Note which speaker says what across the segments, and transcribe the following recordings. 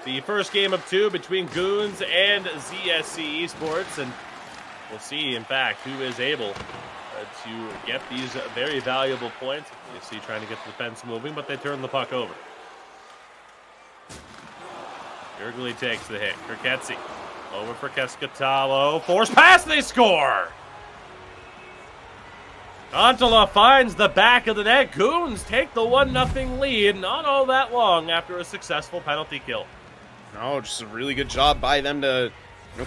Speaker 1: the first game of 2 between Goons and ZSC Esports, and we'll see, in fact, who is able to get these very valuable points. You see trying to get the defense moving, but they turn the puck over. Yergely takes the hit. Kirketsi over for Keskitalo. Force pass, they score! Antala finds the back of the net. Goons take the 1-0 lead not all that long after a successful penalty kill.
Speaker 2: No, just a really good job by them to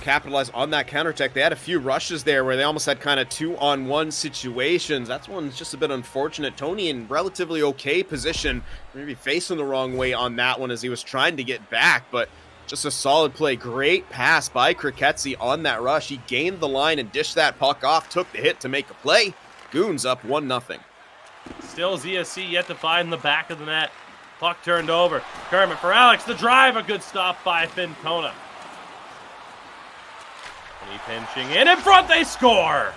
Speaker 2: capitalize on that counterattack. They had a few rushes there where they almost had kind of 2-on-1 situations. That's one's just a bit unfortunate. Tony in relatively okay position, maybe facing the wrong way on that one as he was trying to get back, but just a solid play. Great pass by Kirketsi on that rush. He gained the line and dished that puck off, took the hit to make a play. Goons up 1-0.
Speaker 1: Still ZSC yet to find the back of the net. Puck turned over. Kermit for Alex. The drive. A good stop by Finn Kona. And he pinching in front. They score.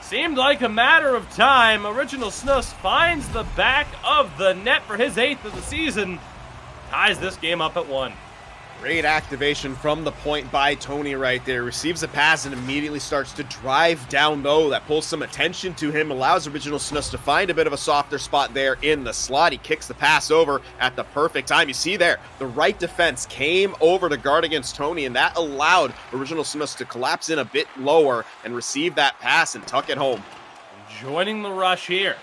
Speaker 1: Seemed like a matter of time. Original Snus finds the back of the net for his 8th of the season. Ties this game up at 1.
Speaker 2: Great activation from the point by Tony right there. Receives a pass and immediately starts to drive down low. That pulls some attention to him, allows Original Snus to find a bit of a softer spot there in the slot. He kicks the pass over at the perfect time. You see there, the right defense came over to guard against Tony, and that allowed Original Snus to collapse in a bit lower and receive that pass and tuck it home.
Speaker 1: Joining the rush here.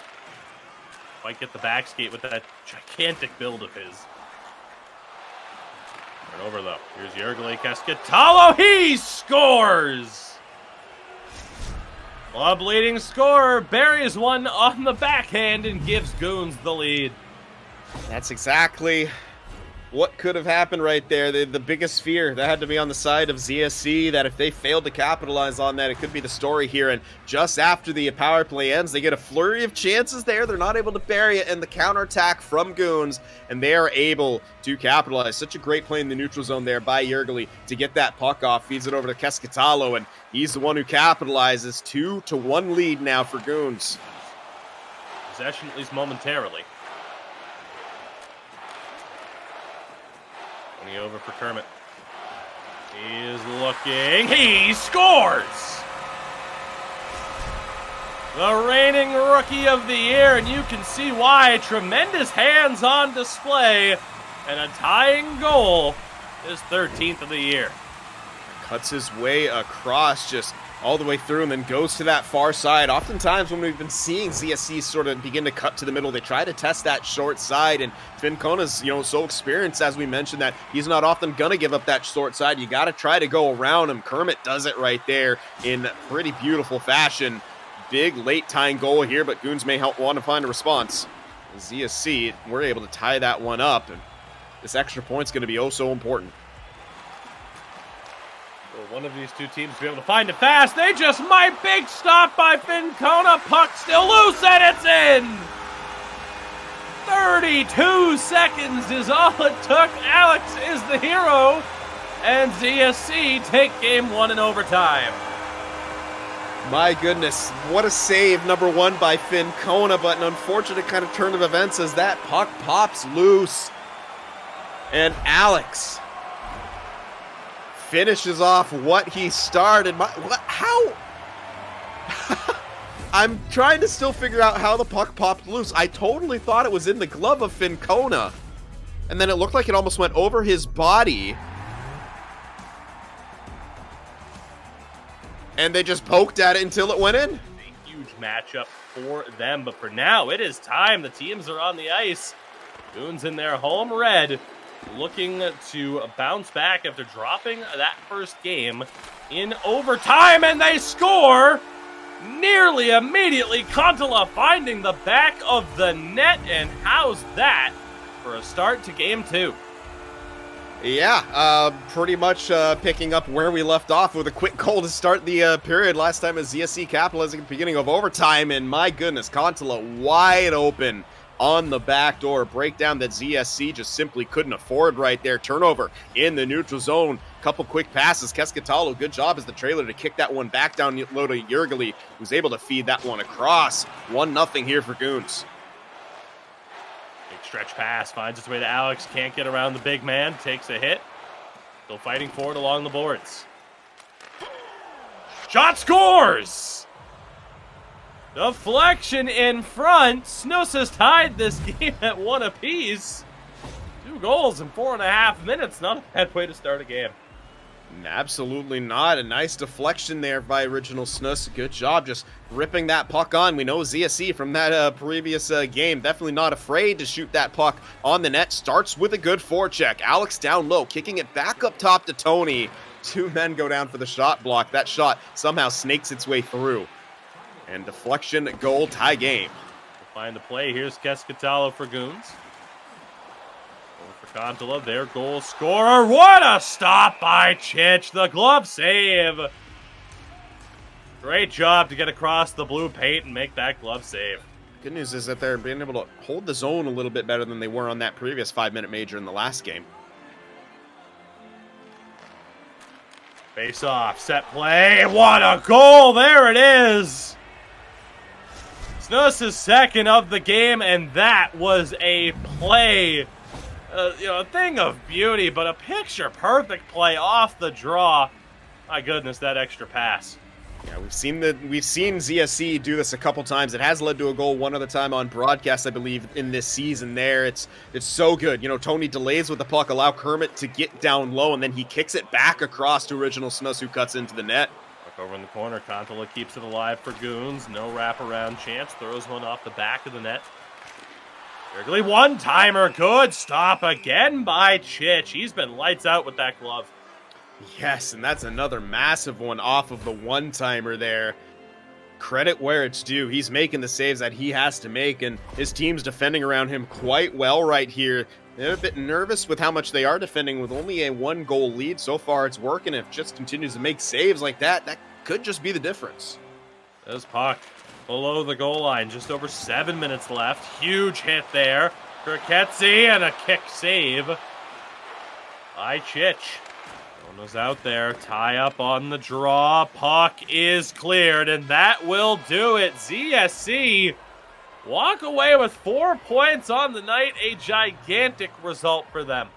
Speaker 1: Might get the back skate with that gigantic build of his. Over though. Here's Yergely Keskitalo. He scores! A bleeding scorer buries one on the backhand and gives Goons the lead.
Speaker 2: That's exactly what could have happened right there. The biggest fear that had to be on the side of ZSC, that if they failed to capitalize on that, it could be the story here. And just after the power play ends, they get a flurry of chances there. They're not able to bury it, and the counterattack from Goons, and they are able to capitalize. Such a great play in the neutral zone there by Yergely to get that puck off. Feeds it over to Keskitalo, and he's the one who capitalizes. 2-1 lead now for Goons.
Speaker 1: Possession, at least momentarily. Over for Kermit. He is looking. He scores! The reigning Rookie of the Year, and you can see why. Tremendous hands on display, and a tying goal. His 13th of the year.
Speaker 2: Cuts his way across, just all the way through, and then goes to that far side. Oftentimes when we've been seeing ZSC sort of begin to cut to the middle, they try to test that short side, and Finn Kona's, so experienced, as we mentioned, that he's not often going to give up that short side. You got to try to go around him. Kermit does it right there in pretty beautiful fashion. Big late tying goal here, but Goons may want to find a response. ZSC, we're able to tie that one up, and this extra point's going to be oh so important.
Speaker 1: Will one of these two teams be able to find it fast? They just might. Big stop by Finn Kona. Puck still loose, and it's in! 32 seconds is all it took. Alex is the hero, and ZSC take game 1 in overtime.
Speaker 2: My goodness, what a save, number 1 by Finn Kona, but an unfortunate kind of turn of events as that puck pops loose. And Alex finishes off what he started. How? I'm trying to still figure out how the puck popped loose. I totally thought it was in the glove of Finn Kona, and then it looked like it almost went over his body. And they just poked at it until it went in.
Speaker 1: A huge matchup for them, but for now, it is time. The teams are on the ice. Goons in their home red, looking to bounce back after dropping that first game in overtime, and they score nearly immediately. Kontala finding the back of the net, and how's that for a start to game 2?
Speaker 2: Yeah, pretty much picking up where we left off with a quick goal to start the period. Last time as ZSC capitalizing at the beginning of overtime, and my goodness, Kontala wide open on the back door. Breakdown that ZSC just simply couldn't afford right there. Turnover in the neutral zone. Couple quick passes. Keskitalo, good job as the trailer to kick that one back down low to Yergely, who's able to feed that one across. 1-0 here for Goons.
Speaker 1: Stretch pass finds its way to Alex. Can't get around the big man. Takes a hit. Still fighting for it along the boards. Shot scores! Deflection in front. Snus has tied this game at 1 apiece. 2 goals in 4.5 minutes. Not a bad way to start a game.
Speaker 2: Absolutely not. A nice deflection there by Original Snus. Good job just ripping that puck on. We know ZSC from that previous game, definitely not afraid to shoot that puck on the net. Starts with a good forecheck. Alex down low, kicking it back up top to Tony. 2 men go down for the shot block. That shot somehow snakes its way through. And deflection, goal, tie game.
Speaker 1: We'll find the play. Here's Keskatalo for Goons. For Contola, their goal scorer. What a stop by Chich. The glove save. Great job to get across the blue paint and make that glove save.
Speaker 2: Good news is that they're being able to hold the zone a little bit better than they were on that previous 5-minute major in the last game.
Speaker 1: Face off, set play. What a goal. There it is. Snus' second of the game, and that was a play. A thing of beauty, but a picture-perfect play off the draw. My goodness, that extra pass.
Speaker 2: Yeah, we've seen ZSC do this a couple times. It has led to a goal one other time on broadcast, I believe, in this season there. It's so good. Tony delays with the puck, allow Kermit to get down low, and then he kicks it back across to Original Snus, who cuts into the net.
Speaker 1: Over in the corner, Contola keeps it alive for Goons. No wraparound chance. Throws one off the back of the net. Wrigley one-timer. Good stop again by Chich. He's been lights out with that glove.
Speaker 2: Yes, and that's another massive one off of the one-timer there. Credit where it's due. He's making the saves that he has to make, and his team's defending around him quite well right here. They're a bit nervous with how much they are defending with only a 1-goal lead. So far, it's working. If just continues to make saves like that, that could just be the difference.
Speaker 1: This puck below the goal line. Just over 7 minutes left. Huge hit there. Kirketzi and a kick save by Chich. One out there. Tie up on the draw. Puck is cleared, and that will do it. ZSC walk away with 4 points on the night. A gigantic result for them.